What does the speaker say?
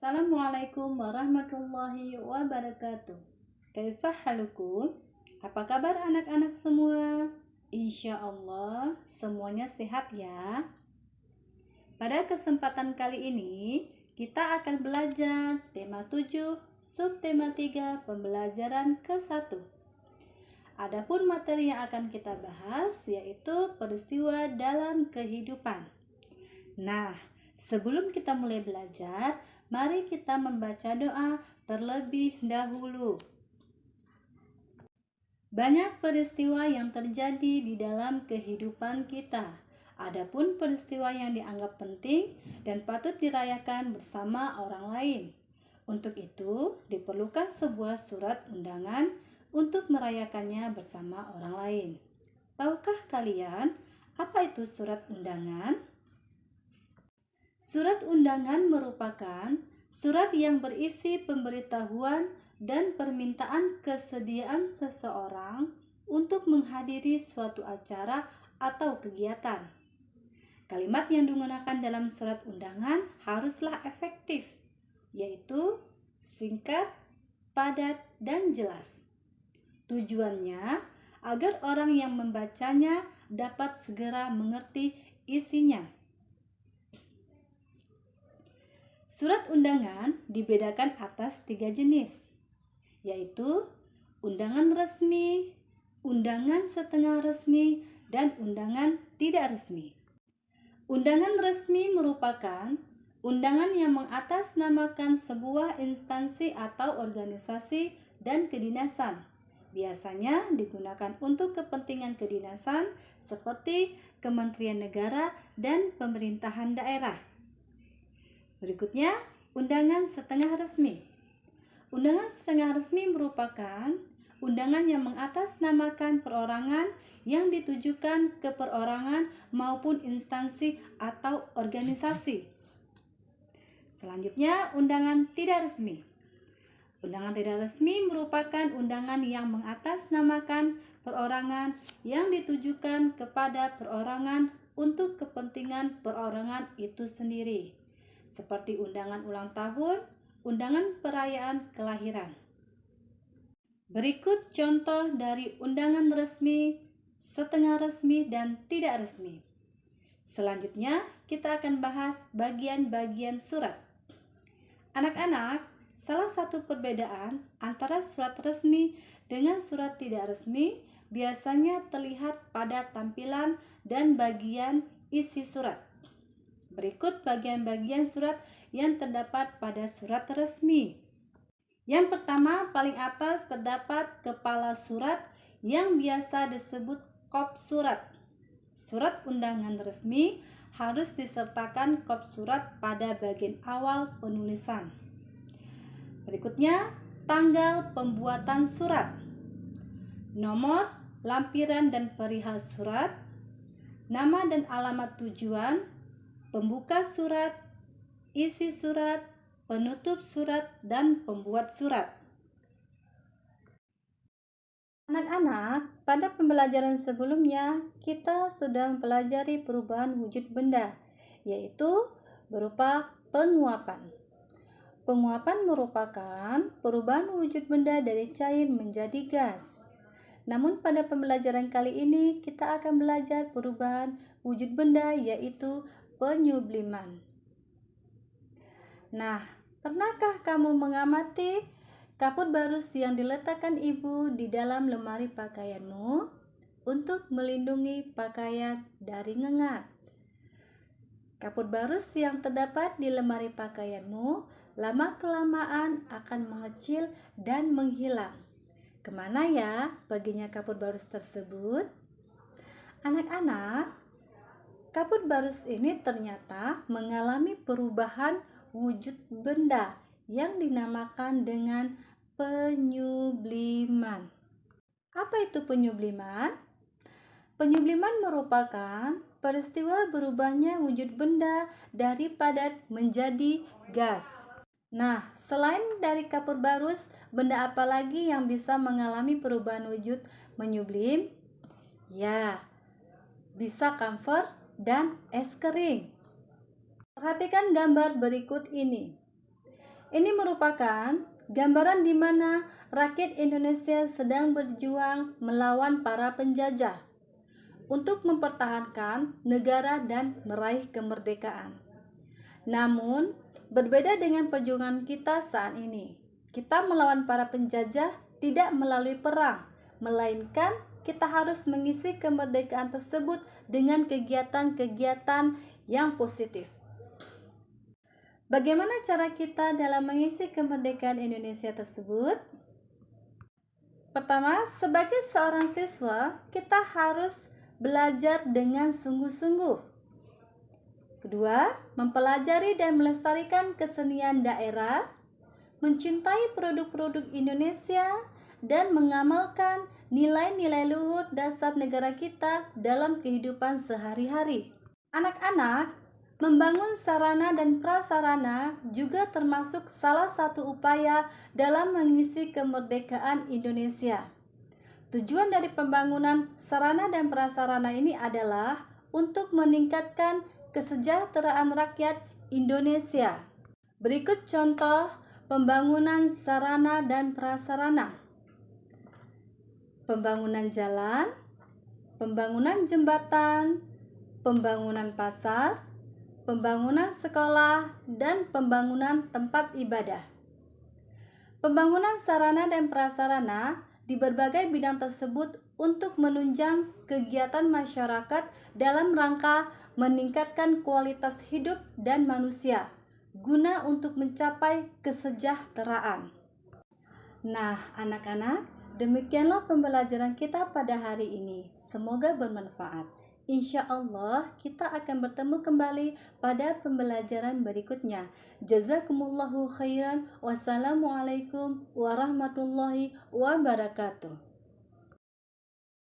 Assalamualaikum warahmatullahi wabarakatuh. Kaifa halukum? Apa kabar anak-anak semua? Insya Allah semuanya sehat ya. Pada kesempatan kali ini kita akan belajar tema 7, subtema 3, pembelajaran ke-1. Adapun materi yang akan kita bahas yaitu peristiwa dalam kehidupan. Nah, sebelum kita mulai belajar, mari kita membaca doa terlebih dahulu. Banyak peristiwa yang terjadi di dalam kehidupan kita. Adapun peristiwa yang dianggap penting dan patut dirayakan bersama orang lain. Untuk itu, diperlukan sebuah surat undangan untuk merayakannya bersama orang lain. Tahukah kalian apa itu surat undangan? Surat undangan merupakan surat yang berisi pemberitahuan dan permintaan kesediaan seseorang untuk menghadiri suatu acara atau kegiatan. Kalimat yang digunakan dalam surat undangan haruslah efektif, yaitu singkat, padat, dan jelas. Tujuannya agar orang yang membacanya dapat segera mengerti isinya. Surat undangan dibedakan atas 3 jenis, yaitu undangan resmi, undangan setengah resmi, dan undangan tidak resmi. Undangan resmi merupakan undangan yang mengatasnamakan sebuah instansi atau organisasi dan kedinasan. Biasanya digunakan untuk kepentingan kedinasan seperti Kementerian Negara dan pemerintahan daerah. Berikutnya, undangan setengah resmi. Undangan setengah resmi merupakan undangan yang mengatasnamakan perorangan yang ditujukan ke perorangan maupun instansi atau organisasi. Selanjutnya, undangan tidak resmi. Undangan tidak resmi merupakan undangan yang mengatasnamakan perorangan yang ditujukan kepada perorangan untuk kepentingan perorangan itu sendiri, seperti undangan ulang tahun, undangan perayaan kelahiran. Berikut contoh dari undangan resmi, setengah resmi, dan tidak resmi. Selanjutnya, kita akan bahas bagian-bagian surat. Anak-anak, salah satu perbedaan antara surat resmi dengan surat tidak resmi biasanya terlihat pada tampilan dan bagian isi surat. Berikut bagian-bagian surat yang terdapat pada surat resmi. Yang pertama, paling atas terdapat kepala surat yang biasa disebut kop surat. Surat undangan resmi harus disertakan kop surat pada bagian awal penulisan. Berikutnya, tanggal pembuatan surat, nomor, lampiran dan perihal surat, nama dan alamat tujuan, pembuka surat, isi surat, penutup surat, dan pembuat surat. Anak-anak, pada pembelajaran sebelumnya kita sudah mempelajari perubahan wujud benda, yaitu berupa penguapan. Penguapan merupakan perubahan wujud benda dari cair menjadi gas. Namun pada pembelajaran kali ini kita akan belajar perubahan wujud benda, yaitu penyubliman. Nah, pernahkah kamu mengamati kapur barus yang diletakkan ibu di dalam lemari pakaianmu untuk melindungi pakaian dari ngengat? Kapur barus yang terdapat di lemari pakaianmu lama-kelamaan akan mengecil dan menghilang. Kemana ya perginya kapur barus tersebut? Anak-anak, kapur barus ini ternyata mengalami perubahan wujud benda yang dinamakan dengan penyubliman. Apa itu penyubliman? Penyubliman merupakan peristiwa berubahnya wujud benda dari padat menjadi gas. Nah, selain dari kapur barus, benda apa lagi yang bisa mengalami perubahan wujud menyublim? Ya, bisa kamfer dan es kering. Perhatikan gambar berikut ini. Ini merupakan gambaran di mana rakyat Indonesia sedang berjuang melawan para penjajah untuk mempertahankan negara dan meraih kemerdekaan. Namun, berbeda dengan perjuangan kita saat ini. Kita melawan para penjajah tidak melalui perang, melainkan kita harus mengisi kemerdekaan tersebut dengan kegiatan-kegiatan yang positif. Bagaimana cara kita dalam mengisi kemerdekaan Indonesia tersebut? Pertama, sebagai seorang siswa, kita harus belajar dengan sungguh-sungguh. Kedua, mempelajari dan melestarikan kesenian daerah, mencintai produk-produk Indonesia, dan mengamalkan nilai-nilai luhur dasar negara kita dalam kehidupan sehari-hari. Anak-anak, membangun sarana dan prasarana juga termasuk salah satu upaya dalam mengisi kemerdekaan Indonesia. Tujuan dari pembangunan sarana dan prasarana ini adalah untuk meningkatkan kesejahteraan rakyat Indonesia. Berikut contoh pembangunan sarana dan prasarana. Pembangunan jalan, pembangunan jembatan, pembangunan pasar, pembangunan sekolah, dan pembangunan tempat ibadah. Pembangunan sarana dan prasarana di berbagai bidang tersebut untuk menunjang kegiatan masyarakat dalam rangka meningkatkan kualitas hidup dan manusia, guna untuk mencapai kesejahteraan. Nah, anak-anak, demikianlah pembelajaran kita pada hari ini. Semoga bermanfaat. Insya Allah kita akan bertemu kembali pada pembelajaran berikutnya. Jazakumullahu khairan. Wassalamualaikum warahmatullahi wabarakatuh.